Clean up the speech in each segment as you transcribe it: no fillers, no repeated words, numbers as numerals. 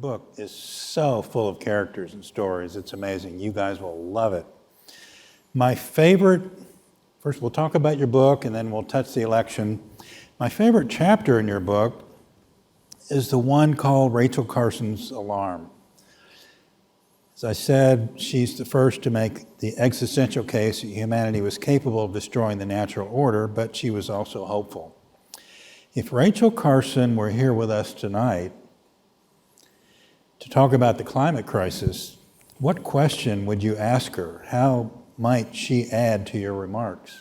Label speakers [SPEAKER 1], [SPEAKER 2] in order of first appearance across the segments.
[SPEAKER 1] book is so full of characters and stories. It's amazing. You guys will love it. My favorite, first we'll talk about your book and then we'll touch the election. My favorite chapter in your book is the one called Rachel Carson's Alarm. As I said, she's the first to make the existential case that humanity was capable of destroying the natural order, but she was also hopeful. If Rachel Carson were here with us tonight to talk about the climate crisis, what question would you ask her? How might she add to your remarks?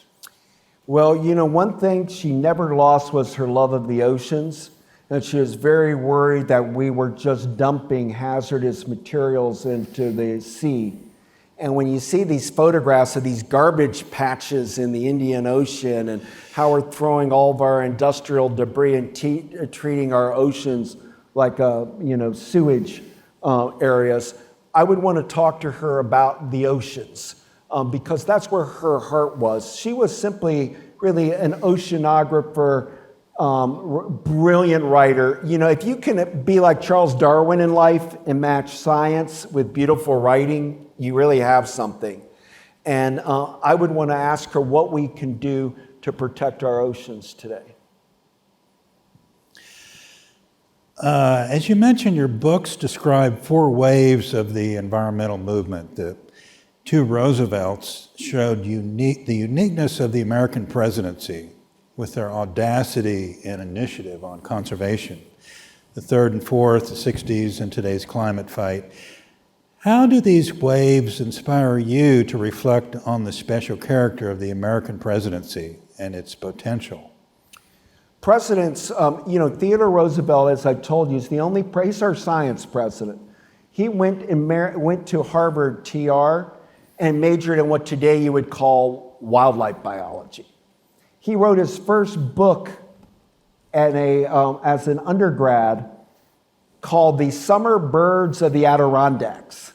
[SPEAKER 2] Well, one thing she never lost was her love of the oceans. And she was very worried that we were just dumping hazardous materials into the sea. And when you see these photographs of these garbage patches in the Indian Ocean and how we're throwing all of our industrial debris and treating our oceans like sewage areas, I would want to talk to her about the oceans because that's where her heart was. She was simply really an oceanographer, brilliant writer. If you can be like Charles Darwin in life and match science with beautiful writing, you really have something. And I would want to ask her what we can do to protect our oceans today.
[SPEAKER 1] As you mentioned, your books describe 4 waves of the environmental movement. The 2 Roosevelts showed the uniqueness of the American presidency with their audacity and initiative on conservation. The 3rd and 4th, the 60s, and today's climate fight. How do these waves inspire you to reflect on the special character of the American presidency and its potential?
[SPEAKER 2] Presidents, Theodore Roosevelt, as I told you, is he's our science president. He went to Harvard TR and majored in what today you would call wildlife biology. He wrote his first book as an undergrad called The Summer Birds of the Adirondacks.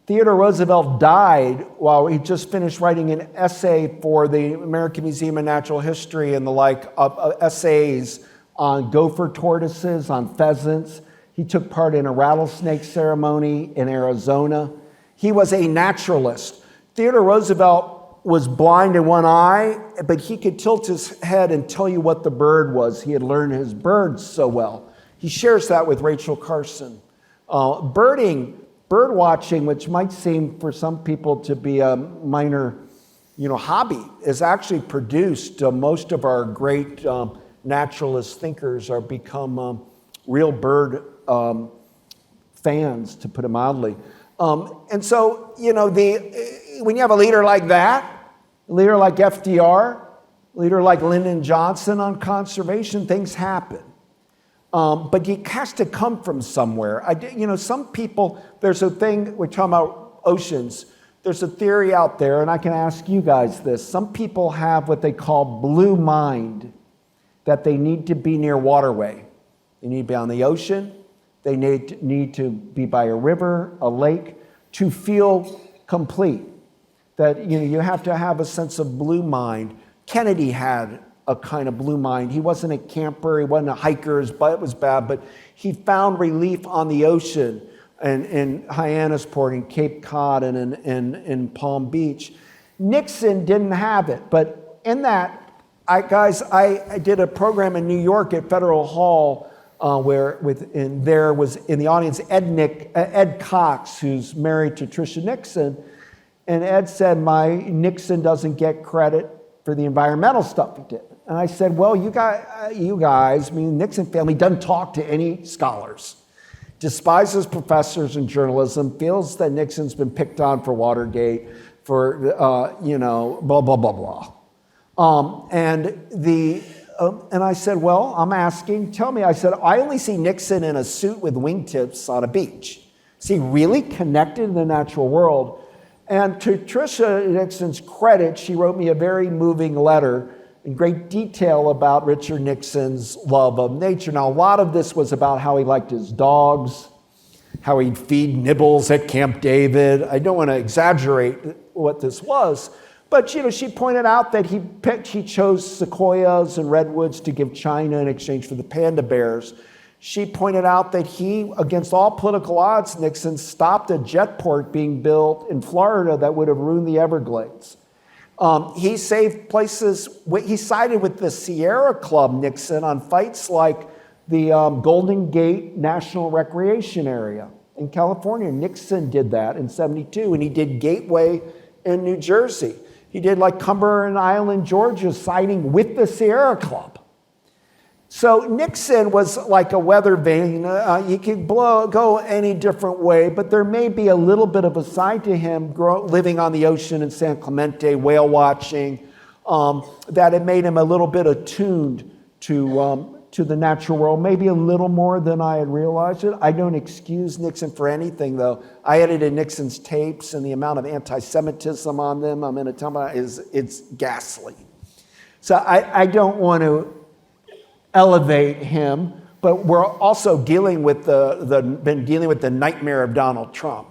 [SPEAKER 2] Theodore Roosevelt died while he just finished writing an essay for the American Museum of Natural History and the like, essays on gopher tortoises, on pheasants. He took part in a rattlesnake ceremony in Arizona. He was a naturalist. Theodore Roosevelt was blind in one eye, but he could tilt his head and tell you what the bird was. He had learned his birds so well. He shares that with Rachel Carson. Bird watching, which might seem for some people to be a minor, hobby, is actually produced. Most of our great naturalist thinkers are become real bird fans, to put it mildly. And so, when you have a leader like that, a leader like FDR, a leader like Lyndon Johnson on conservation, things happen. But it has to come from somewhere. Some people, there's a thing, we're talking about oceans, there's a theory out there, and I can ask you guys this. Some people have what they call blue mind, that they need to be near waterway. They need to be on the ocean. They need to be by a river, a lake, to feel complete. That you have to have a sense of blue mind. Kennedy had a kind of blue mind. He wasn't a camper, he wasn't a hiker, his butt was bad, but he found relief on the ocean and in Hyannisport and Cape Cod and in Palm Beach. Nixon didn't have it, but in that, I did a program in New York at Federal Hall where there was in the audience Ed Cox, who's married to Tricia Nixon, and Ed said, Nixon doesn't get credit for the environmental stuff he did. And I said, well, you guys, Nixon family doesn't talk to any scholars, despises professors in journalism, feels that Nixon's been picked on for Watergate, for, blah, blah, blah, blah. And I said, well, I'm asking, tell me, I said, I only see Nixon in a suit with wingtips on a beach. Is he really connected to the natural world? And to Tricia Nixon's credit, she wrote me a very moving letter in great detail about Richard Nixon's love of nature. Now, a lot of this was about how he liked his dogs, how he'd feed nibbles at Camp David. I don't want to exaggerate what this was, but she pointed out that he chose sequoias and redwoods to give China in exchange for the panda bears. She pointed out that he, against all political odds, Nixon stopped a jetport being built in Florida that would have ruined the Everglades. He saved places. He sided with the Sierra Club, Nixon, on fights like the Golden Gate National Recreation Area in California. Nixon did that in '72, and he did Gateway in New Jersey. He did like Cumberland Island, Georgia, siding with the Sierra Club. So Nixon was like a weather vane. He could go any different way, but there may be a little bit of a side to him living on the ocean in San Clemente, whale watching, that it made him a little bit attuned to the natural world, maybe a little more than I had realized it. I don't excuse Nixon for anything, though. I edited Nixon's tapes, and the amount of anti-Semitism on them, I'm going to tell you, it's ghastly. So I don't want to elevate him, but we're also dealing with the nightmare of Donald Trump.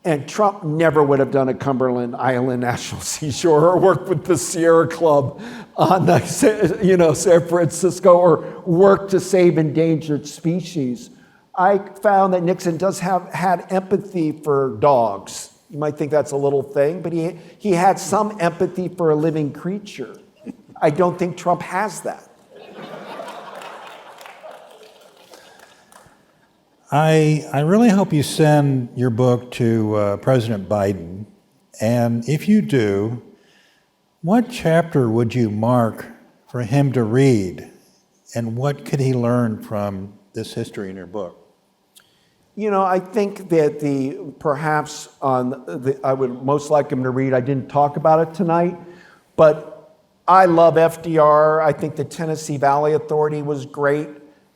[SPEAKER 2] And Trump never would have done a Cumberland Island National Seashore or worked with the Sierra Club on San Francisco or worked to save endangered species. I found that Nixon had empathy for dogs. You might think that's a little thing, but he had some empathy for a living creature. I don't think Trump has that.
[SPEAKER 1] I really hope you send your book to President Biden. And if you do, what chapter would you mark for him to read? And what could he learn from this history in your book?
[SPEAKER 2] I think that I would most like him to read, I didn't talk about it tonight, but I love FDR. I think the Tennessee Valley Authority was great.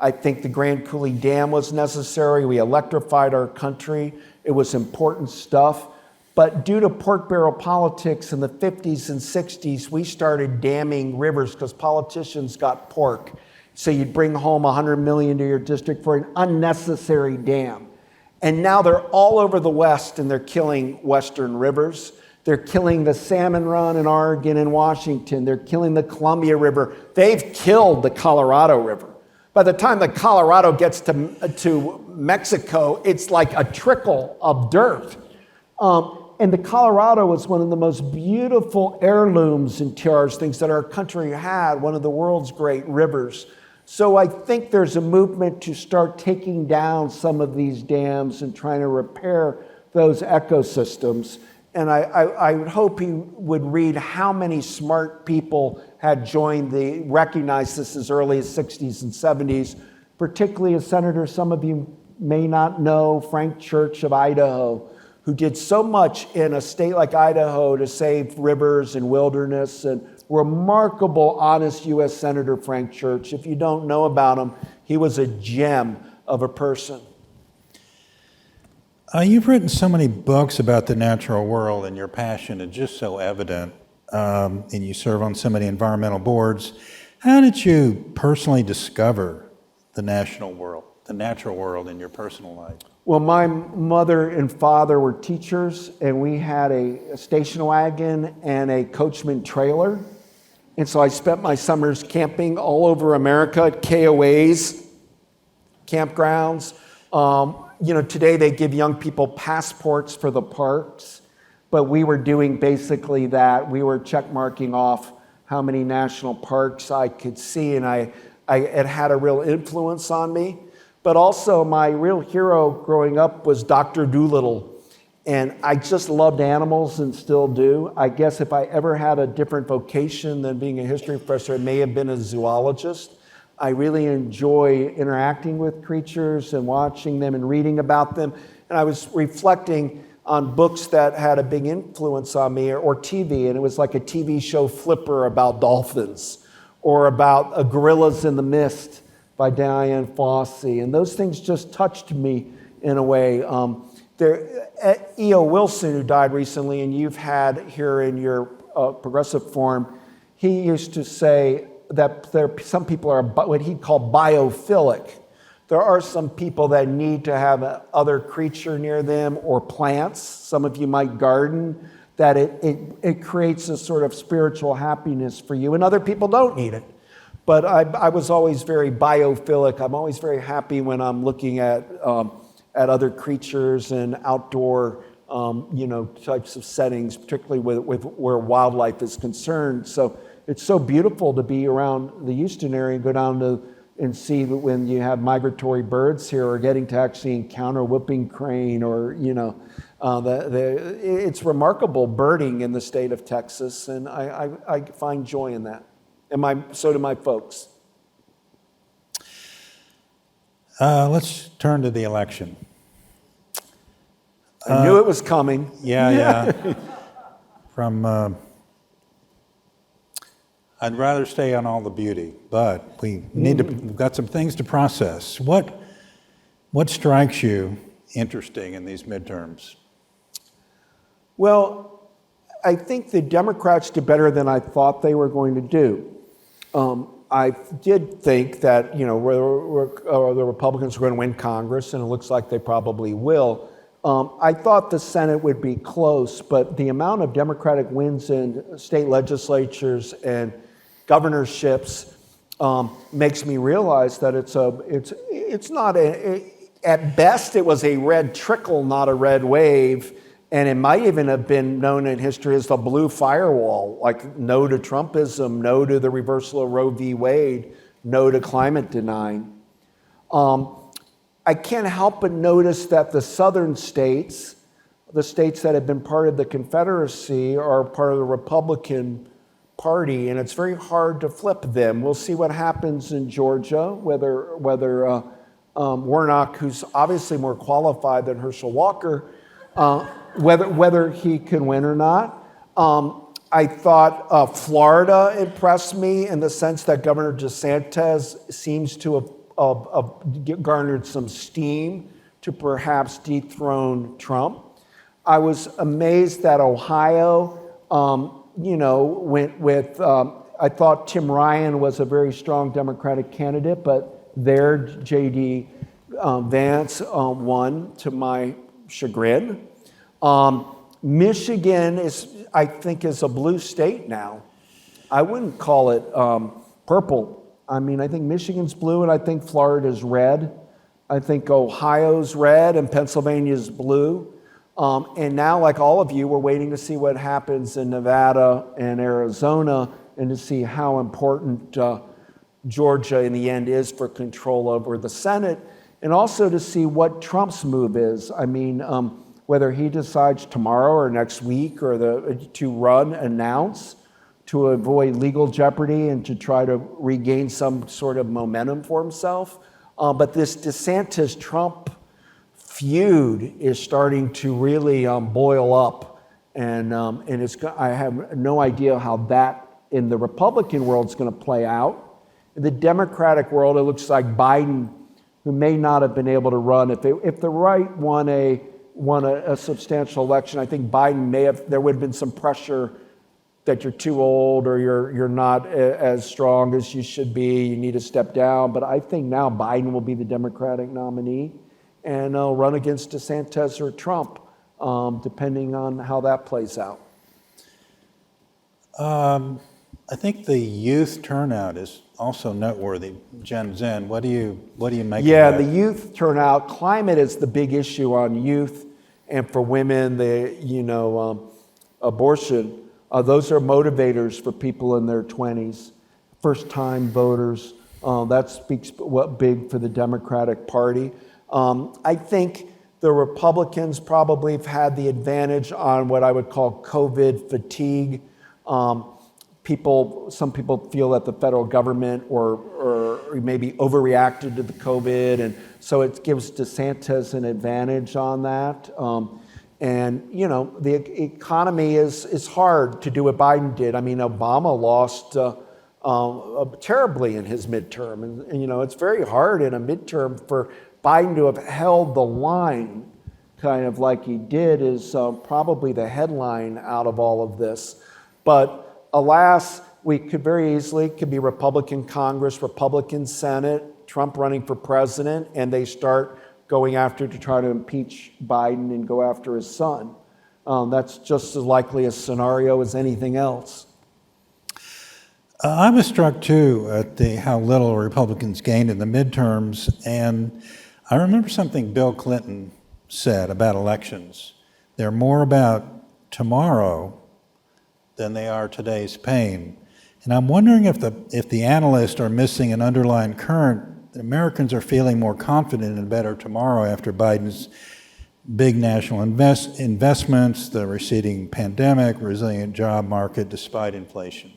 [SPEAKER 2] I think the Grand Coulee Dam was necessary. We electrified our country. It was important stuff. But due to pork barrel politics in the 50s and 60s, we started damming rivers because politicians got pork. So you'd bring home $100 million to your district for an unnecessary dam. And now they're all over the West, and they're killing Western rivers. They're killing the Salmon Run in Oregon and Washington. They're killing the Columbia River. They've killed the Colorado River. By the time the Colorado gets to Mexico, it's like a trickle of dirt. And the Colorado was one of the most beautiful heirlooms and terroirs, things that our country had, one of the world's great rivers. So I think there's a movement to start taking down some of these dams and trying to repair those ecosystems. And I would hope he would read how many smart people had recognized this as early as 60s and 70s, particularly a senator some of you may not know, Frank Church of Idaho, who did so much in a state like Idaho to save rivers and wilderness, and remarkable, honest U.S. Senator Frank Church. If you don't know about him, he was a gem of a person.
[SPEAKER 1] You've written so many books about the natural world, and your passion is just so evident, and you serve on so many environmental boards. How did you personally discover the natural world in your personal life?
[SPEAKER 2] Well, my mother and father were teachers, and we had a station wagon and a coachman trailer. And so I spent my summers camping all over America at KOAs, campgrounds. Today they give young people passports for the parks, but we were doing basically that. We were check marking off how many national parks I could see, and it had a real influence on me. But also my real hero growing up was Dr. Dolittle, and I just loved animals and still do. I guess if I ever had a different vocation than being a history professor, it may have been a zoologist. I really enjoy interacting with creatures and watching them and reading about them. And I was reflecting on books that had a big influence on me, or TV, and it was like a TV show Flipper about dolphins, or about Gorillas in the Mist by Diane Fossey. And those things just touched me in a way. E.O. Wilson, who died recently, and you've had here in your Progressive Forum, he used to say that some people are what he called biophilic. There are some people that need to have other creature near them or plants. Some of you might garden, that it creates a sort of spiritual happiness for you, and other people don't need it. But I was always very biophilic. I'm always very happy when I'm looking at other creatures and outdoor types of settings, particularly with where wildlife is concerned. So it's so beautiful to be around the Houston area and go down to and see that when you have migratory birds here, or getting to actually encounter whooping crane, or it's remarkable birding in the state of Texas, and I find joy in that, and so do my folks.
[SPEAKER 1] Let's turn to the election.
[SPEAKER 2] I knew it was coming.
[SPEAKER 1] Yeah. I'd rather stay on all the beauty, but we've got some things to process. What strikes you interesting in these midterms?
[SPEAKER 2] Well, I think the Democrats did better than I thought they were going to do. I did think that the Republicans were going to win Congress, and it looks like they probably will. I thought the Senate would be close, but the amount of Democratic wins in state legislatures and governorships makes me realize that it's not at best it was a red trickle, not a red wave, and it might even have been known in history as the blue firewall, like no to Trumpism, no to the reversal of Roe v. Wade, no to climate denying. I can't help but notice that the southern states, the states that have been part of the Confederacy, are part of the Republican Party, and it's very hard to flip them. We'll see what happens in Georgia, whether Warnock, who's obviously more qualified than Herschel Walker, whether he can win or not. I thought Florida impressed me in the sense that Governor DeSantis seems to have garnered some steam to perhaps dethrone Trump. I was amazed that Ohio, went with, I thought Tim Ryan was a very strong Democratic candidate, but there J.D. Vance won to my chagrin. Michigan I think is a blue state now. I wouldn't call it purple. I mean, I think Michigan's blue, and I think Florida's red. I think Ohio's red, and Pennsylvania's blue. And now, like all of you, we're waiting to see what happens in Nevada and Arizona, and to see how important Georgia in the end is for control over the Senate, and also to see what Trump's move is. I mean, whether he decides tomorrow or next week to announce, to avoid legal jeopardy and to try to regain some sort of momentum for himself. But this DeSantis-Trump feud is starting to really boil up, and I have no idea how that in the Republican world is going to play out. In the Democratic world, it looks like Biden, who may not have been able to run if the right won a substantial election. I think Biden there would have been some pressure that you're too old, or you're not as strong as you should be, you need to step down. But I think now Biden will be the Democratic nominee, and I'll run against DeSantis or Trump, depending on how that plays out.
[SPEAKER 1] I think the youth turnout is also noteworthy. Gen Z, what do you make of that?
[SPEAKER 2] Yeah, the youth turnout, climate is the big issue on youth, and for women, abortion. Those are motivators for people in their 20s, first-time voters. That speaks big for the Democratic Party. I think the Republicans probably have had the advantage on what I would call COVID fatigue. Some people feel that the federal government or maybe overreacted to the COVID, and so it gives DeSantis an advantage on that. The economy is hard to do what Biden did. I mean, Obama lost terribly in his midterm. And it's very hard in a midterm for Biden to have held the line kind of like he did is probably the headline out of all of this. But alas, we could very easily be Republican Congress, Republican Senate, Trump running for president, and they start going after to try to impeach Biden and go after his son. That's just as likely a scenario as anything else.
[SPEAKER 1] I was struck too at how little Republicans gained in the midterms, and I remember something Bill Clinton said about elections. They're more about tomorrow than they are today's pain. And I'm wondering if the analysts are missing an underlying current that Americans are feeling more confident in a better tomorrow after Biden's big national investments, the receding pandemic, resilient job market despite inflation.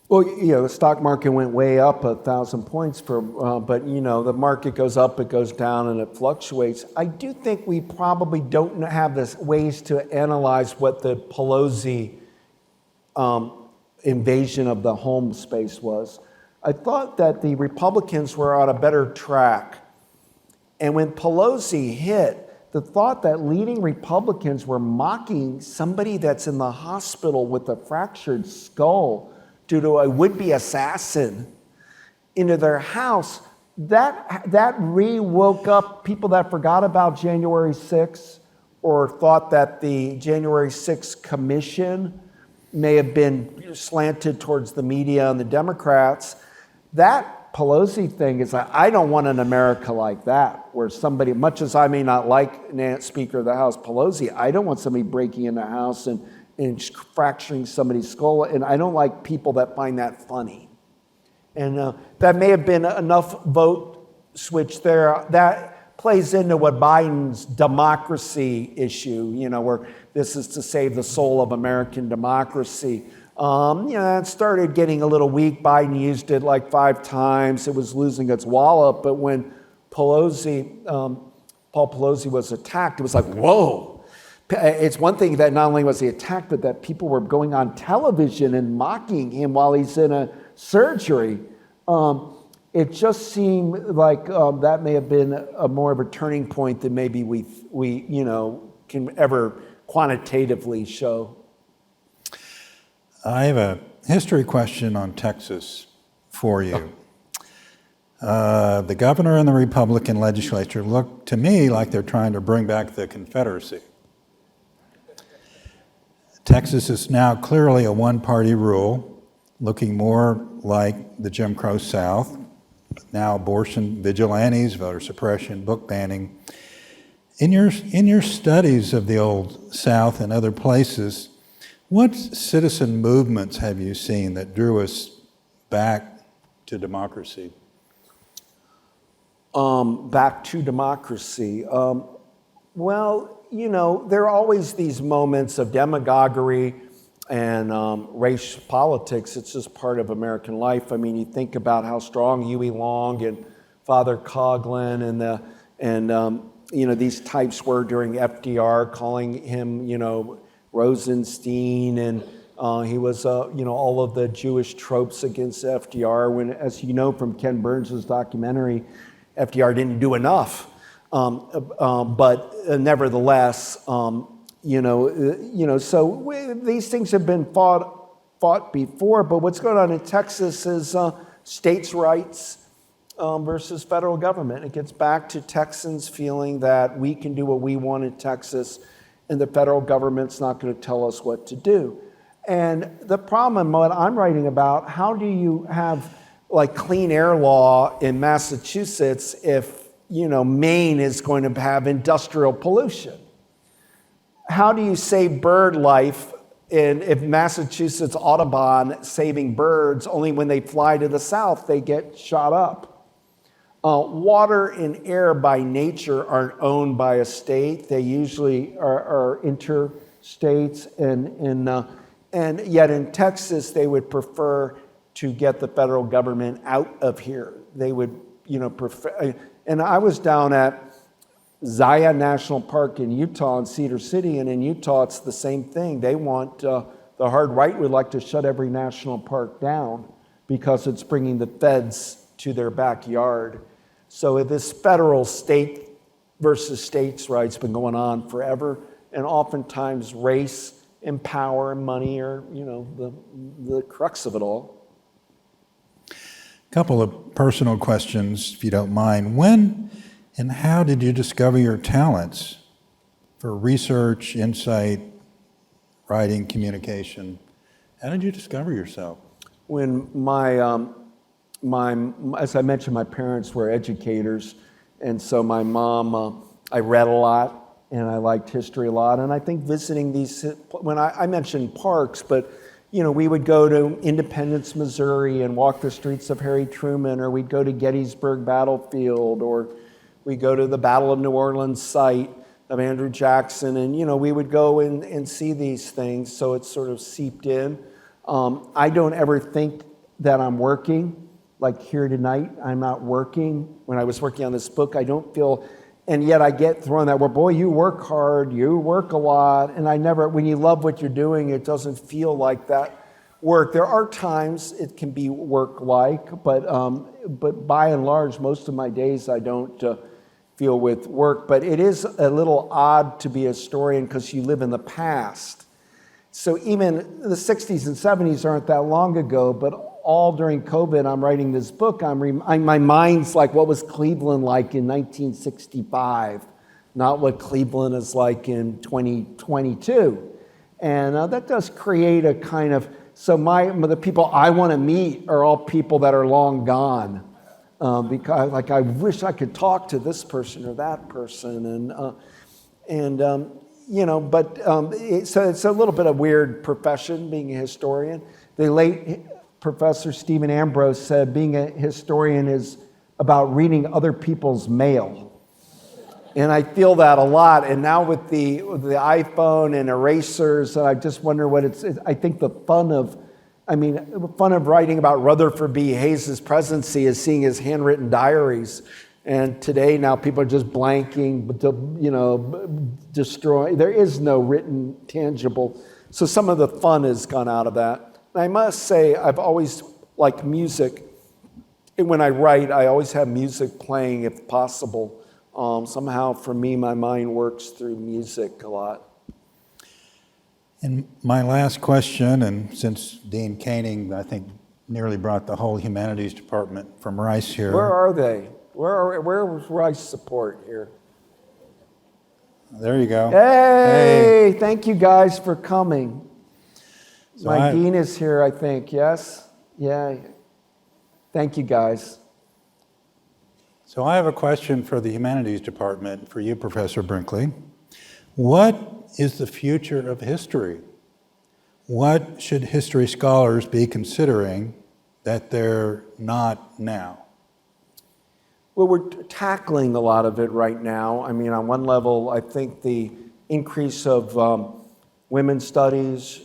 [SPEAKER 2] Well, the stock market went way up 1,000 points but the market goes up, it goes down, and it fluctuates. I do think we probably don't have this ways to analyze what the Pelosi invasion of the home space was. I thought that the Republicans were on a better track. And when Pelosi hit, the thought that leading Republicans were mocking somebody that's in the hospital with a fractured skull due to a would-be assassin into their house, that re-woke up people that forgot about January 6th or thought that the January 6th commission may have been slanted towards the media and the Democrats. That Pelosi thing is like, I don't want an America like that, where somebody, much as I may not like Speaker of the House Pelosi, I don't want somebody breaking in the house and fracturing somebody's skull, and I don't like people that find that funny. And that may have been enough vote switch there. That plays into what Biden's democracy issue, where this is to save the soul of American democracy. It started getting a little weak. Biden used it like 5 times. It was losing its wallop, but when Paul Pelosi was attacked, it was like, whoa. It's one thing that not only was he attacked, but that people were going on television and mocking him while he's in a surgery. It just seemed like that may have been more of a turning point than maybe we can ever quantitatively show.
[SPEAKER 1] I have a history question on Texas for you. The governor and the Republican legislature look to me like they're trying to bring back the Confederacy. Texas is now clearly a one-party rule, looking more like the Jim Crow South. Now abortion, vigilantes, voter suppression, book banning. In your studies of the old South and other places, what citizen movements have you seen that drew us back to democracy?
[SPEAKER 2] Back to democracy. There are always these moments of demagoguery and race politics. It's just part of American life. I mean, you think about how strong Huey Long and Father Coughlin and these types were during FDR, calling him, Rosenstein, and he was, all of the Jewish tropes against FDR. When, as you know from Ken Burns' documentary, FDR didn't do enough. But nevertheless, so these things have been fought before. But what's going on in Texas is states' rights versus federal government. It gets back to Texans feeling that we can do what we want in Texas, and the federal government's not going to tell us what to do. And the problem, what I'm writing about, how do you have like clean air law in Massachusetts if Maine is going to have industrial pollution? How do you save bird life if Massachusetts Audubon saving birds, only when they fly to the south they get shot up? Water and air by nature aren't owned by a state. They usually are interstates, and yet in Texas they would prefer to get the federal government out of here. They would prefer. And I was down at Zion National Park in Utah and Cedar City, and in Utah it's the same thing. They want, the hard right would like to shut every national park down because it's bringing the feds to their backyard. So this federal state versus states' rights been going on forever, and oftentimes race and power and money are, the crux of it all.
[SPEAKER 1] A couple of personal questions, if you don't mind. When and how did you discover your talents for research, insight, writing, communication? How did you discover yourself?
[SPEAKER 2] when as I mentioned, my parents were educators, and so my mom, I read a lot, and I liked history a lot, and I think visiting these, when I mentioned parks, but we would go to Independence, Missouri, and walk the streets of Harry Truman, or we'd go to Gettysburg Battlefield, or we'd go to the Battle of New Orleans site of Andrew Jackson, and we would go and see these things, so it's sort of seeped in. I don't ever think that I'm working. Like here tonight, I'm not working. When I was working on this book, I don't feel, and yet I get thrown that, well, boy, you work hard, you work a lot, and when you love what you're doing, it doesn't feel like that work. There are times it can be work-like, but by and large, most of my days I don't feel with work. But it is a little odd to be a historian because you live in the past. So even the 60s and 70s aren't that long ago, but all during COVID, I'm writing this book. My mind's like, what was Cleveland like in 1965, not what Cleveland is like in 2022. And that does create a kind of, so the people I want to meet are all people that are long gone. Because like, I wish I could talk to this person or that person. So it's a little bit of a weird profession, being a historian. The late Professor Stephen Ambrose said being a historian is about reading other people's mail. And I feel that a lot. And now with the iPhone and erasers, I just wonder what I think the fun of writing about Rutherford B. Hayes' presidency is seeing his handwritten diaries. And today now people are just blanking, destroying. There is no written tangible. So some of the fun has gone out of that. I must say, I've always liked music. And when I write, I always have music playing if possible. Somehow, for me, my mind works through music a lot.
[SPEAKER 1] And my last question, and since Dean Koenig, I think, nearly brought the whole humanities department from Rice here.
[SPEAKER 2] Where are they? Where was Rice support here?
[SPEAKER 1] There you go.
[SPEAKER 2] Hey, thank you guys for coming.
[SPEAKER 1] So
[SPEAKER 2] My dean is here, I think, yes? Yeah. Thank you, guys.
[SPEAKER 1] So I have a question for the humanities department, for you, Professor Brinkley. What is the future of history? What should history scholars be considering that they're not now?
[SPEAKER 2] Well, we're tackling a lot of it right now. I mean, on one level, I think the increase of women's studies,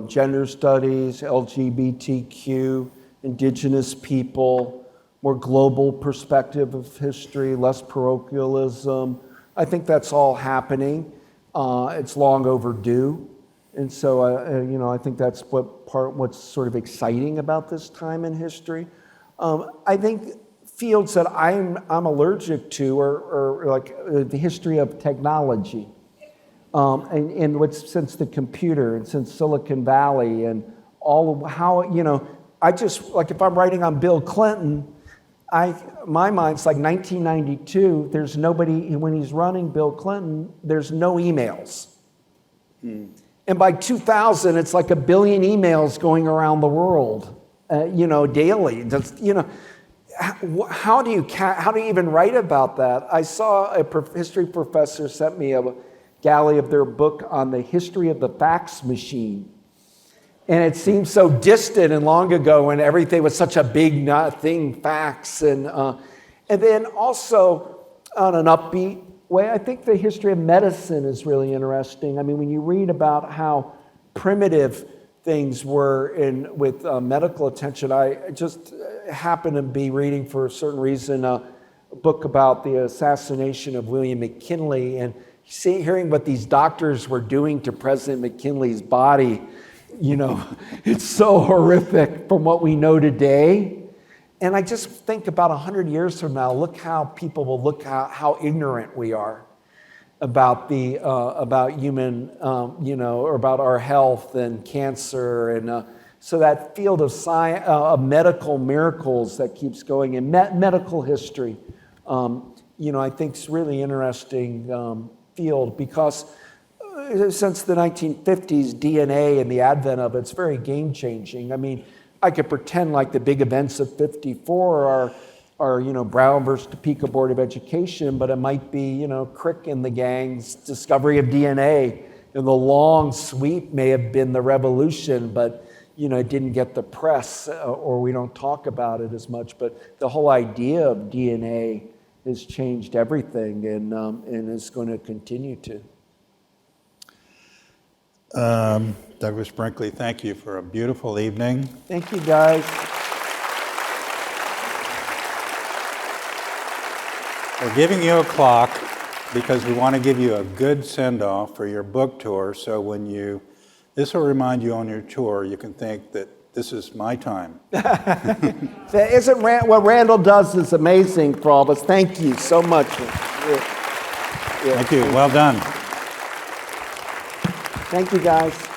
[SPEAKER 2] gender studies, LGBTQ, indigenous people, more global perspective of history, less parochialism. I think that's all happening. It's long overdue. And so, I think that's what's sort of exciting about this time in history. I think fields that I'm allergic to are like the history of technology. And since the computer and since Silicon Valley and all of how, I just, like if I'm writing on Bill Clinton, my mind's like 1992, there's nobody, when he's running Bill Clinton, there's no emails. And by 2000, it's like 1 billion emails going around the world, daily. Just, how do you even write about that? I saw a history professor sent me a galley of their book on the history of the fax machine. And it seems so distant and long ago when everything was such a big thing, fax. And then also on an upbeat way, I think the history of medicine is really interesting. I mean, when you read about how primitive things were with medical attention, I just happened to be reading for a certain reason a book about the assassination of William McKinley and hearing what these doctors were doing to President McKinley's body. It's so horrific from what we know today. And I just think about 100 years from now, look how people will look how ignorant we are about human, or about our health and cancer. And so that field of science, of medical miracles that keeps going in medical history, I think is really interesting field because since the 1950s, DNA and the advent of it's very game changing. I mean, I could pretend like the big events of '54 are Brown versus Topeka Board of Education, but it might be Crick and the gang's discovery of DNA. And the long sweep may have been the revolution, but it didn't get the press, or we don't talk about it as much. But the whole idea of DNA has changed everything, and is going to continue to.
[SPEAKER 1] Douglas Brinkley, thank you for a beautiful evening.
[SPEAKER 2] Thank you, guys.
[SPEAKER 1] We're giving you a clock because we want to give you a good send-off for your book tour. So this will remind you on your tour, you can think that this is my time.
[SPEAKER 2] What Randall does is amazing for all of us. Thank you so much.
[SPEAKER 1] Thank you. Well done.
[SPEAKER 2] Thank you, guys.